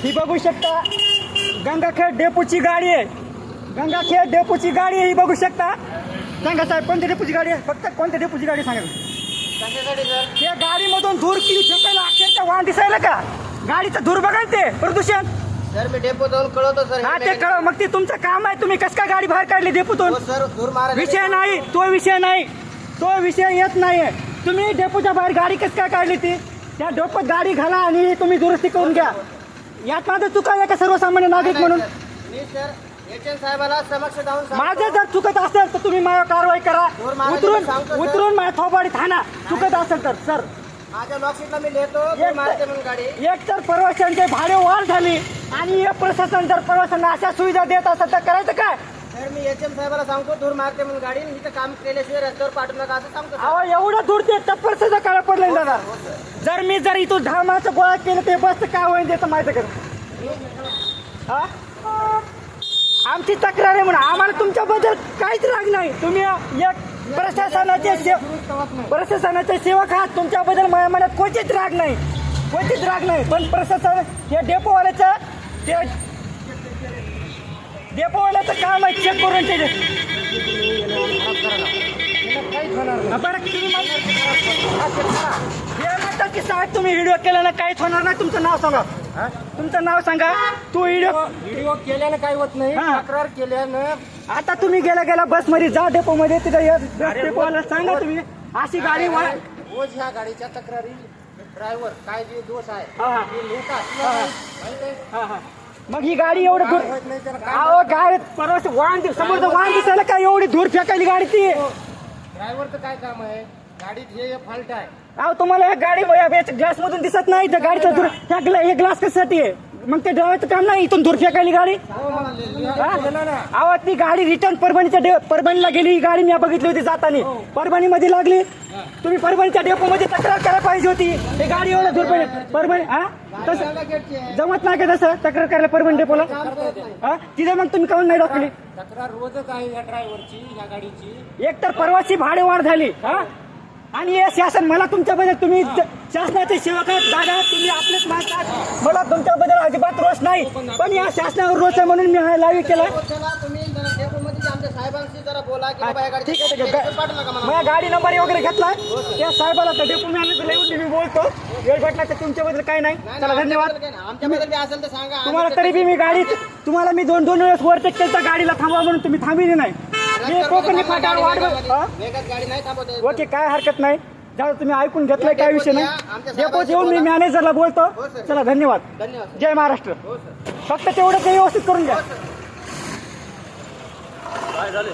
ही बघू शकता गंगाखेड डेपोची गाडी आहे. गंगाखेड डेपोची गाडी आहे ही बघू शकता. सांगा साहेब कोणत्या डेपोची गाडी आहे? फक्त कोणत्या डेपोची गाडी सांगा. त्या गाडीमधून धूर किती फेकायला अक्षरशः वाहन दिसायला का? गाडीचं धूर बघायला ते प्रदूषण. सर मी डेपो जाऊन कळवतो सर. हा ते कळव. मग ते तुमचं काम आहे. तुम्ही कसं काय गाडी बाहेर काढली डेपोतून? सर धूर मारा विषय नाही तो, विषय नाही तो, विषय येत नाहीये. तुम्ही डेपोच्या बाहेर गाडी कसं काय काढली ती? त्या डेपोत गाडी घाला आणि तुम्ही दुरुस्ती करून घ्या. यात माझं चुकायला का सर्वसामान्य नागरिक म्हणून? मी सर एचएम साहेबाला समक्ष जाऊन माझं जर चुकत असेल तर तुम्ही माझ्यावर कारवाई करा. उतरून माझ्या थोबाडीत हाना चुकत असेल तर. सर माझ्या लॉकशीटला मी लिहितो मारते म्हणून गाडी. एक तर प्रवाशांचे भाडे वाढ झाली आणि हे प्रशासन जर प्रवाशांना अशा सुविधा देत असेल तर करायचं काय? सर मी एचएम साहेबाला सांगतो धूर मारते म्हणून गाडी. इथं काम केल्याशिवाय रस्त्यावर पाठवू नका असं सांगतो. अहो एवढं दूर ते टप्पर सुद्धा काळा पडले दादा. जर इथून 10 माणसं गोळा केलं ते बस काय होईल देतं माहिती का? हा आमची तक्रार आहे म्हणून आम्हाला तुमच्याबद्दल काहीच राग नाही. तुम्ही एक प्रशासनाचे सेवक आहात. तुमच्याबद्दल माझ्या मनात कोणतीच राग नाही, कोणतीच राग नाही. पण प्रशासन हे डेपोवाल्याचं काम आहे चेक करून ते म्हणतात की साहेब तुम्ही व्हिडिओ केला ना काहीच होणार नाही. तुमचं नाव सांगा. तुमचं नाव सांगा. तू व्हिडिओ केल्यानं काही होत नाही. तक्रार केल्यानं आता तुम्ही गेल्या बसमध्ये जा डेपोमध्ये तिथं डेपोला सांगा तुम्ही अशी गाडी रोज ह्या गाडीच्या तक्रारी ड्रायव्हर काय जे दोष आहे मग ही गाडी एवढं दूर अहो गाडी परवा वाहन समोरचं वाहन दिसायला काय एवढी धूर फेकायली गाडी ती? ड्रायव्हरचं काय काम आहे? गाडीत हे फॉल्ट आहे. अहो तुम्हाला या गाडी ग्लास मधून दिसत नाही तर गाडीचा धूर हे ग्लास कशासाठी आहे? मग ते ड्रायव्हरचं काम नाही इथून धूर फेकायली गाडी. अहो ती गाडी रिटर्न परभणीला गेली. ही गाडी मी बघितली होती जाताना परभणीमध्ये लागली. तुम्ही परभणीच्या डेपोमध्ये तक्रार करायला पाहिजे होती. ही गाडी एवढं दूर परभणी तसं जमत नाही का तसं तक्रार करायला परभणी डेपोला? तिथे मग तुम्ही काऊन नाही दाखवली? तक्रार रोजच आहे या ड्रायव्हरची या गाडीची. एक तर परवाची भाडे वाढ झाली आणि हे शासन मला तुमच्याबद्दल तुम्ही शासनाचे सेवक आहात दादा. तुम्ही आपलेच मानतात. मला तुमच्याबद्दल अजिबात रोष नाही. पण या शासनावर रोष आहे म्हणून मी हा लाईव्ह केला. तुम्ही डेपोमध्ये आमच्या साहेबांशी जरा बोला की बाबा या गाडी ठीक आहे. माझ्या गाडी नंबर वगैरे घेतलाय त्या साहेबाला तर डेपो मॅनेजर मी बोलतो. वेळ भेटला तर तुमच्याबद्दल काय नाही. चला धन्यवाद. आमच्याबद्दल असेल तर सांगा. तुम्हाला तरी बी मी गाडी तुम्हाला मी दोन वेळेस वरटेक केलं गाडीला थांबवा म्हणून तुम्ही थांबली नाही. मी कोकणी फाट्यावर गाडी नाही थांबवत. ओके काय हरकत नाही. जाऊ तुम्ही ऐकून घेतलंय काय विषय नाही. डेपोत येऊन मी मॅनेजरला बोलतो. चला धन्यवाद. जय महाराष्ट्र. फक्त तेवढं व्यवस्थित करून घ्या. काय झाले?